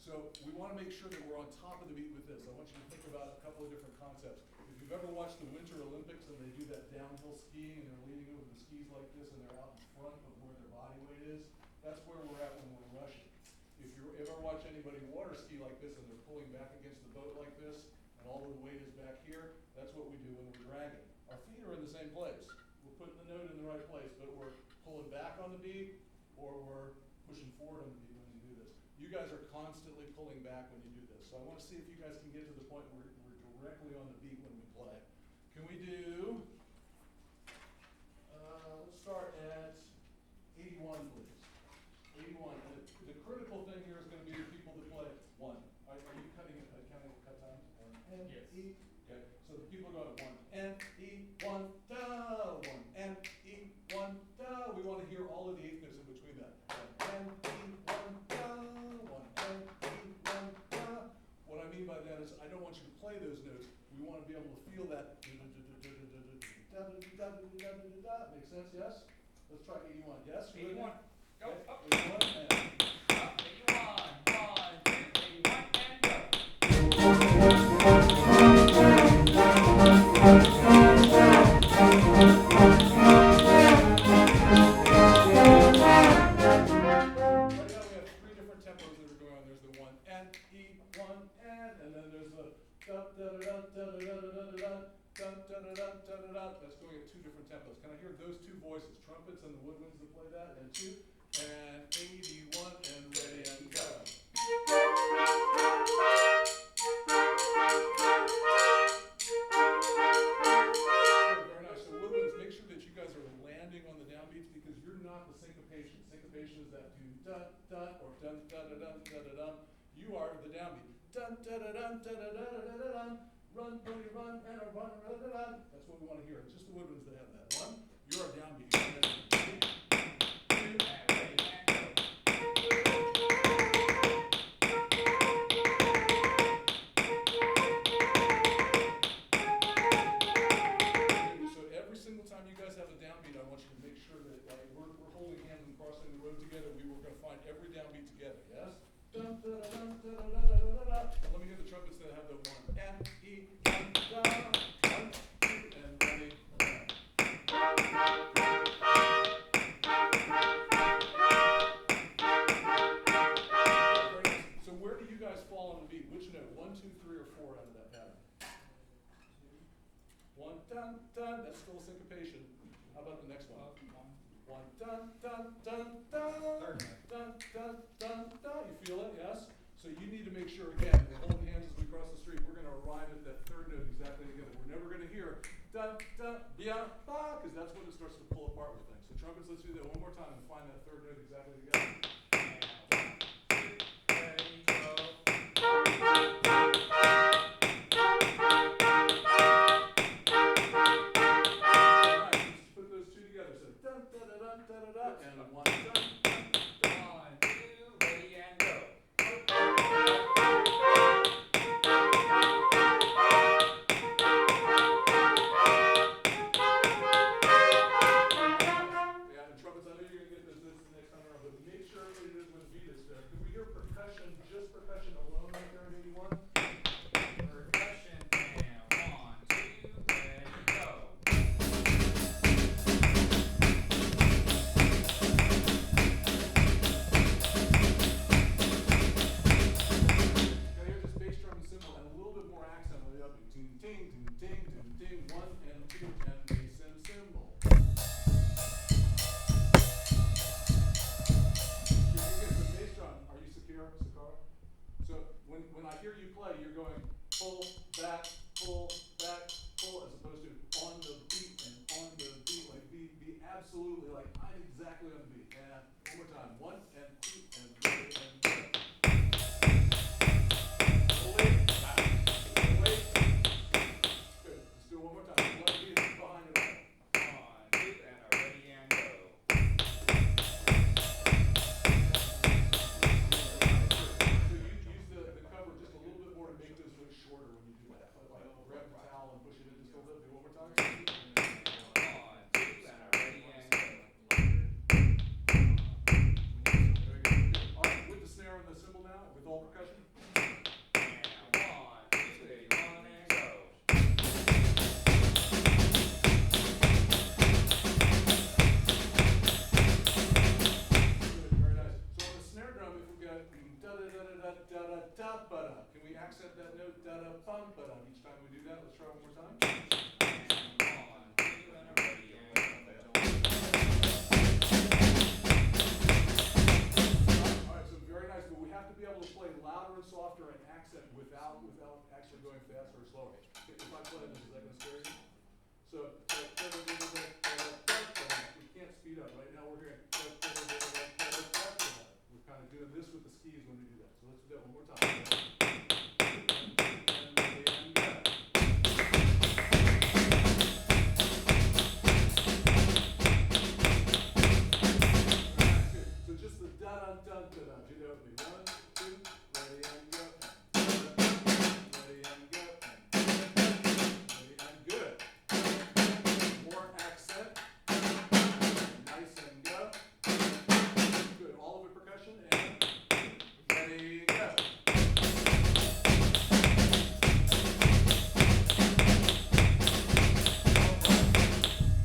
So we want to make sure that we're on top of the beat with this. I want you to think about a couple of different concepts. If you've ever watched the Winter Olympics and they do that downhill skiing and they're leaning over the skis like this and they're out in front of where their body weight is, that's where we're at when we're rushing. If you ever watch anybody water ski like this and they're pulling back against the boat like this and all of the weight is back here, that's what we do when we're dragging. Our feet are in the same place. We're putting the note in the right place, but we're pulling back on the beat or we're pushing forward on the beat when you do this. You guys are constantly pulling back when you do this. So I want to see if you guys can get to the point where we're directly on the beat when we play. Can we do, let's start at 81, please. 81. And the critical thing here is going to be the people that play 1. Are you counting cut times? N, yes. E. Okay. So the people go at 1, N, E, 1, da, 1, N, E, 1, da. We want to hear all of the eighth notes in between that. N, E, 1, da, 1, N, E, 1, da. What I mean by that is I don't want you to play those notes. We want to be able to feel that. Makes sense? Yes? Let's try 81. Yes? 81. Go. Okay. Up. 81 and Up. 81. 1, 2, 81, and go. Right now we have 3 different tempos that are going on. There's the 1 and E, 1 and then there's the da da da da da da da da da da da da da da da. That's going at 2 different tempos. Can I hear those 2 voices, trumpets and the woodwinds that play that? And 2 and 81 and ready and go. Very nice. So woodwinds, make sure that you guys are landing on the downbeats because you're not the syncopation. Syncopation is that do da da or dun da da dun da da dun. You are the downbeat. Dun da da dun da da da da da dun. Run, buddy, run, and a run, da da dun. That's what we want to hear. It's just the woodwinds that have that. 1, you're a downbeat. 2, And ready, and go. So every single time you guys have a downbeat, I want you to make sure that we're holding hands and crossing the road together. We were going to find every downbeat together. Yes? Dun, da, da, dun, da, da, da, da, da, da. And let me hear the trumpets that have the 1 and E, 1, da, 1, 2, and ready. So where do you guys fall on the beat? Which note? 1, 2, 3, or 4 out of that pattern? 1, dun, dun. That's still a syncopation. How about the next one? 1, dun, dun, dun, dun. Third note. Dun, dun, dun, dun. You feel it? Yes? So you need to make sure, again, we're holding hands as we cross the street. We're going to arrive at that third note exactly together. We're never going to hear dun, dun, bia, ba, because that's when it starts to pull apart with things. So trumpets, let's do that one more time and find that third note exactly together. Ready, go. All right, let's put those 2 together. So dun, da, da, dun, da, da, da, and 1, dun, dun, dun. 1, 2, ready, and go. Yeah, the trumpets, I know you're going to get this next time around, but make sure everybody knows when the beat is there. Can we hear percussion, just percussion alone right there in 81? Percussion, and 1, 2, ready, go. Gotta hear this bass drum and cymbal and a little bit more accent on the upbeat. Ting, ting, ting, ting, ting, ting, 1 and 2 and bass and cymbal. The bass drum, are you Sakara? So when I hear you play, you're going pull, back, pull, as opposed to on the beat and on the beat. Like be absolutely like I'm exactly on the beat. And one more time. 1 and 2 and 3 and go. Wait, back, wait. Good. Let's do it one more time. Let the beat behind it all. 1, 2, and a ready, and go. So you use the cover just a little bit more to make those notes shorter when you do that. Like grab the towel and push it in just a little bit. Do it one more time. 1, 2, and a ready, and go. with all percussion. And 1, 2, 81, and go. Good, very nice. So on the snare drum, if we go da da da da da da da ba da, can we accent that note da da bum ba da each time we do that? Let's try one more time. And 1, 2, and a ready, and go. All right, so very nice, but we have to be able to play louder and softer and accent without actually going faster or slower. If I play this, is that going to scare you? So we can't speed up. Right now we're hearing. We're kind of doing this with the skis when we do that. So let's do that one more time. So just the da da da da da. Do that with me. 1, 2, ready and go. Ready and go. Ready and good. More accent. Nice and go. Good. All of it percussion and ready go.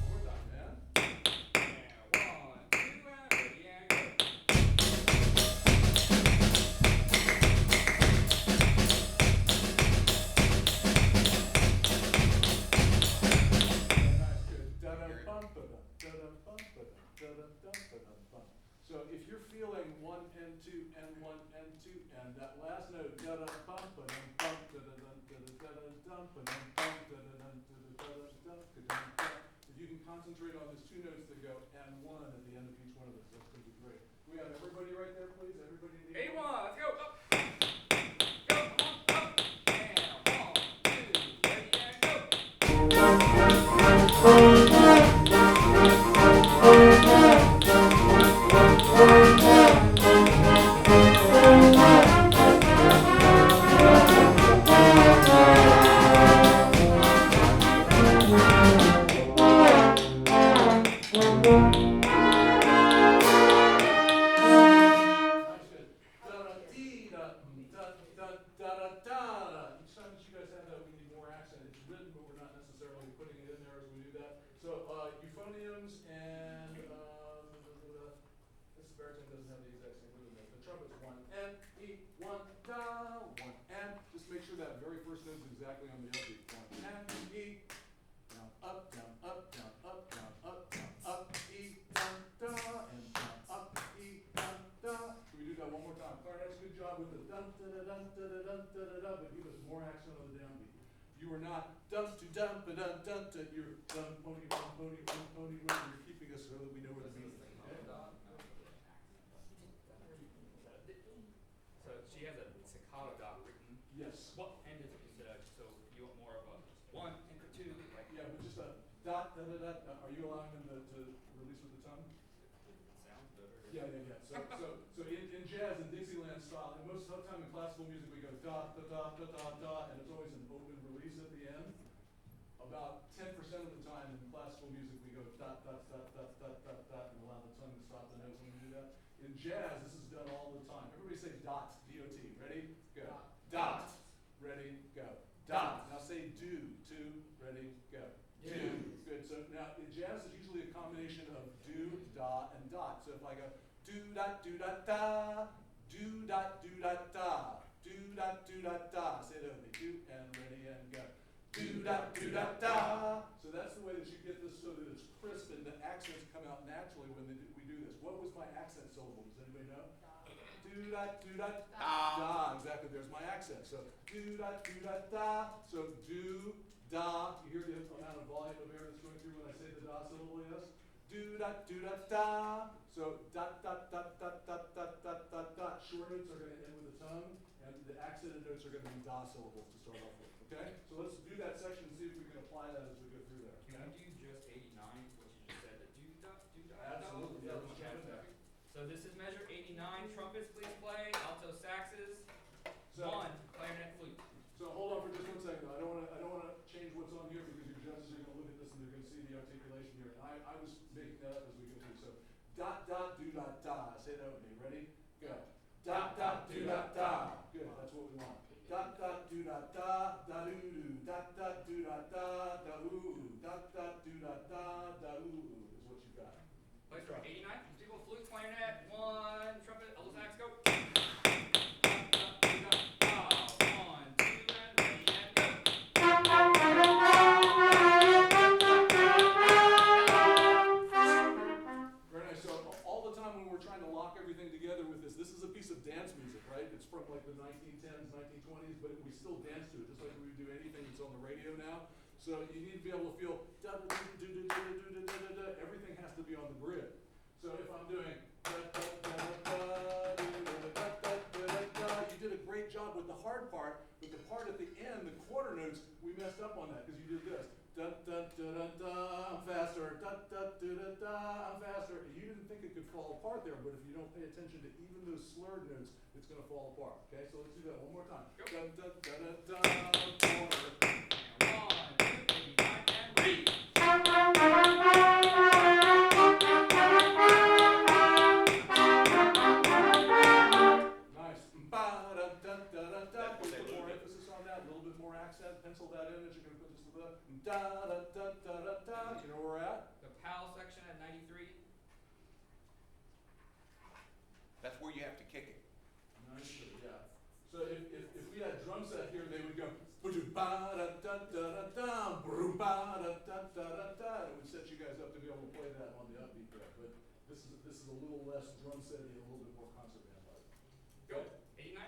One more time, man. And 1, 2, and a ready, and go. Nice, good. Da-da-bum-ba-dum, da-da-bum-ba-dum, da-da-dum-ba-dum-bum. So if you're feeling 1 and 2 and 1 and 2 and that last note da-da-bum-ba-dum, bum, da-da-dum, da-da-da-dum, ba-dum, bum, da-da-dum, da-da-da-dum, ka-dum, bum. If you can concentrate on those 2 notes that go and 1 at the end of each one of those, that's going to be great. We have everybody right there, please. Everybody in the 81, let's go. Up. Go, come on, up. And 1, 2, ready, and go. Nice, good. Da-da-dee-da-da-da-da-da. Each time that you guys have that, we need more accent. It's written, but we're not necessarily putting it in there as we do that. So, euphoniums and, this baritone doesn't have the exact same rhythm. The trumpet's 1 and E, 1 da, 1 and. Just make sure that very first note is exactly on the upbeat. 1 and E, down, up, down, up, down, up, down, up, down, up, E, down, da, and down, up, E, down, da. Can we do that one more time? Clarinet's good job with the dun da da dun da da dun da da da, but give us more accent on the downbeat. You are not dun to dun ba dun dun to. You're dun pony run pony run pony run. You're keeping us so that we know where the beat is. Okay? So she has a staccato dot written. Yes. What end is it instead of, so you want more of a 1 and a 2, like Yeah, but just a dot da da da. Are you allowing them to release with the tongue? sounds better. Yeah. So in jazz and Dixieland style, and most of the time in classical music we go da da da da da da, and it's always an open release at the end. About 10% of the time in classical music we go dot dot dot dot dot dot dot and allow the tongue to stop the notes when we do that. In jazz, this is done all the time. Everybody say dot, D-O-T. Ready? Go. Dot. Ready? Go. Dot. Now say do. Two. Ready? Go. Do. Good. So now in jazz, it's usually a combination of do, da, and dot. So if I go do dot da, do dot da, do dot da. Say it over. Do and ready and go. Do dot da. So that's the way that you get this so that it's crisp and the accents come out naturally when we do this. What was my accent syllable? Does anybody know? Do dot da. Exactly. There's my accent. So do dot da. So do da. You hear the amount of volume of air that's going through when I say the da syllable? Yes. Do dot da. So dot dot dot dot dot dot dot dot dot. Short notes are going to end with the tongue, and the accented notes are going to be da syllables to start off with. Okay. So let's do that section and see if we can apply that as we go through there. Can we do just 89, what you just said, the do dot? Absolutely. Yeah. Let's try that. So this is measure 89, trumpets please play, alto saxes, So- 1, clarinet flute. So hold on for just 1 second though. I don't want to change what's on here because your judges are going to look at this and they're going to see the articulation here. I was making that up as we go through. So dot dot do dot da. Say that with me. Ready? Go. Dot dot do dot da. da da da doo doo da da doo da da da ooh da da doo da da da ooh is what you got. Let's try 89. People, flute, clarinet, one, trumpet, elbow sax, go. One, two, and ready, and go. Very nice. So all the time when we're trying to lock everything together with this, this is a piece of dance music, right? It's from like the 1910s, 1920s, but we still dance to it, just like we would do anything that's on the radio now. So you need to be able to feel da da da da da da da da da da. Everything has to be on the grid. So if I'm doing da da da da da da da da da, you did a great job with the hard part, but the part at the end, the quarter notes, we messed up on that because you did this. Da da da da da, I'm faster. Da da da da da, I'm faster. And you didn't think it could fall apart there, but if you don't pay attention to even those slurred notes, it's going to fall apart. Okay, so let's do that one more time. Da da da da da, quarter. One, two, 89, and read. Nice. Ba da da da da da. Put more emphasis on that, a little bit more accent. Pencil that in as you're going to put this to the da da da da da da. You know where we're at? The PAL section at 93. That's where you have to kick it. Nice, yeah. So if we had drum set here, they would go ba da da da da da, ba da da da da da. It would set you guys up to be able to play that on the upbeat there. But this is a little less drum setty, a little bit more concert band like. Go. 89.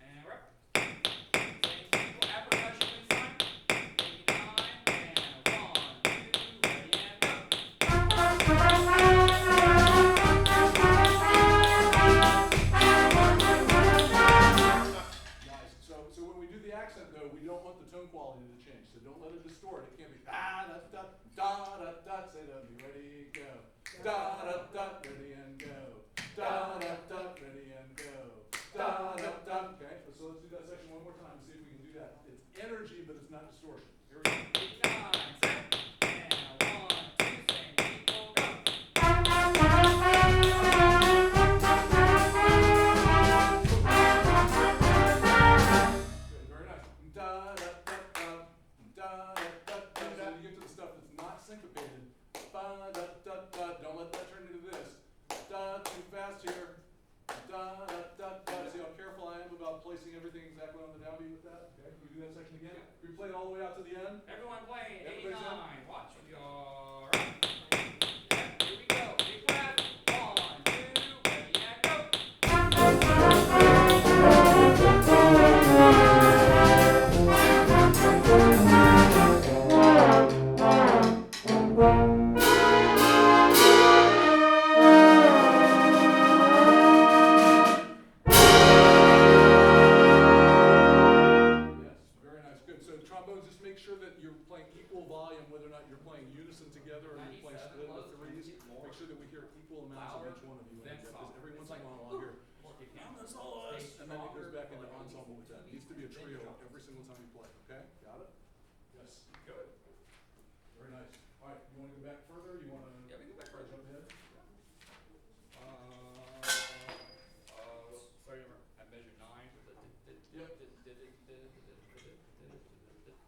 And we're up. Same people, add percussion inside. 89. And 1, 2, ready, and go. Nice. So when we do the accent though, we don't want the tone quality to change. So don't let it distort. It can't be da da da da da da. Say that. Be ready, go. Da da da. Ready and go. Da da da. Ready and go. Da da da. Okay. So let's do that section one more time. See if we can do that. It's energy, but it's not distortion. Here we go. 89. Set. And 1, 2, same people, go. Good, very nice. Da da da da da da da. So when you get to the stuff that's not syncopated, ba da da da. Don't let that turn into this. Da, too fast here. Da da da da. See how careful I am about placing everything exactly on the downbeat with that? Okay, can we do that section again? Can we play it all the way out to the end? Everyone playing. Everybody's 89. Watch. We are up. Here we go. Big clap. 1, 2, ready, and go. Yes, very nice, good. So trombones, just make sure that you're playing equal volume, whether or not you're playing unison together or you're playing 97 split with lows, threes. get more Make sure that we hear equal amounts of louder each one of you. than Because soft. every once It's in a like, while I'll hear, it "I'm counts. the soloist," Stay and then it goes stronger back into for like ensemble with that. It needs to be a trio every single time you play, okay? Got it? Yes, Good. very nice. All right, you wanna go back further? You wanna? Yeah, we can go back further. Jump ahead? Sorry, at measure 9. Yep.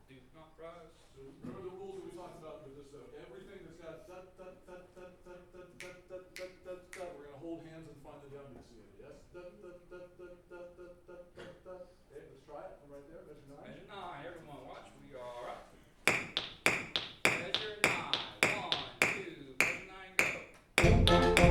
Do not rush. So remember the rules that we talked about with this though. Everything that's got da da da da da da da da da da da, we're gonna hold hands and find the downbeat together. Yes? Da da da da da da da da da. Okay, let's try it. I'm right there, measure 9. Measure 9. Everyone watch. We are up. Measure 9. 1, 2, measure 9, go.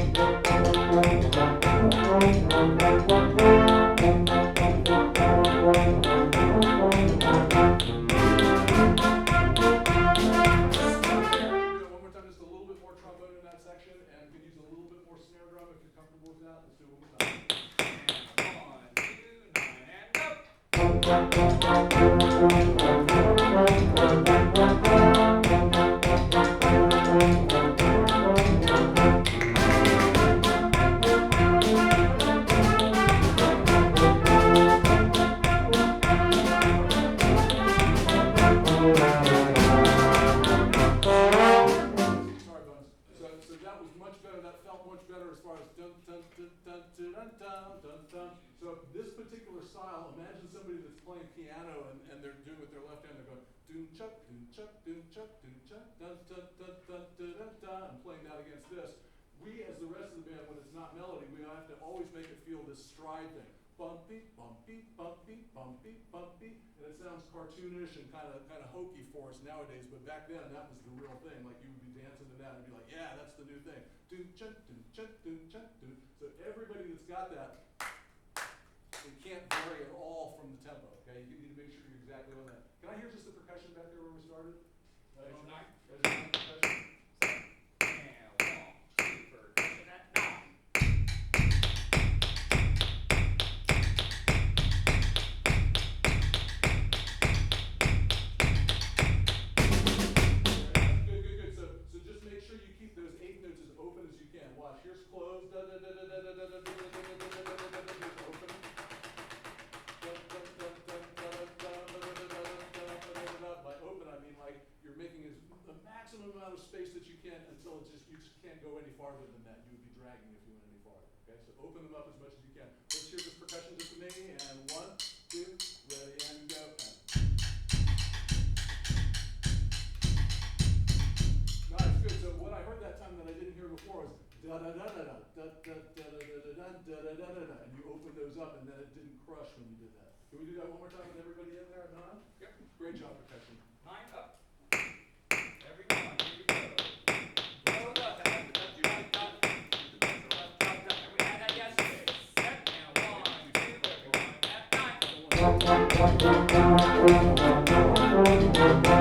Do it one more time, just a little bit more trombone in that section, and could use a little bit more snare drum if you're comfortable with that. Let's do it one more time. And 1, 2, 9, Sorry, Buns. So that was much better. That felt much better as far as dun dun dun dun dun dun dun dun dun. So this particular style, imagine somebody that's playing piano and they're doing with their left hand, they're going dun chuck dun chuck dun chuck dun chuck dun dun dun dun dun dun dun, and playing that against this. We, as the rest of the band, when it's not melody, we have to always make it feel this stride thing. Bumpy, bumpy, bumpy, bumpy, bumpy, and it sounds cartoonish and kind of hokey for us nowadays. But back then, that was the real thing. Like you would be dancing to that and be like, "Yeah, that's the new thing." Dun chun dun chun dun chun dun. So everybody that's got that, it can't vary at all from the tempo. Okay, you need to make sure you're exactly on that. Can I hear just the percussion back there where we started? Oh, nine. Guys, hear the percussion? And 1, 2, percussion at 9. Good. So just make sure you keep those 8 notes as open as you can. Watch, here's closed, da da da da da da da da da da da da da da da, open. By open, I mean like you're making the maximum amount of space that you can until you just can't go any farther than that. You would be dragging if you went any farther. Okay, so open them up as much as you can. Let's hear this percussion just to me. And 1, 2, ready and go. Nice, good. So what I heard that time that I didn't hear before was da da da da da da da da da da da da da, and you opened those up, and then it didn't crush when you did that. Can we do that one more time with everybody in there at 9? Yep. Great job, percussion. 9 up. Everyone, here we go. Hold up. And we had that yesterday. Set and 1, 2, everyone at 9.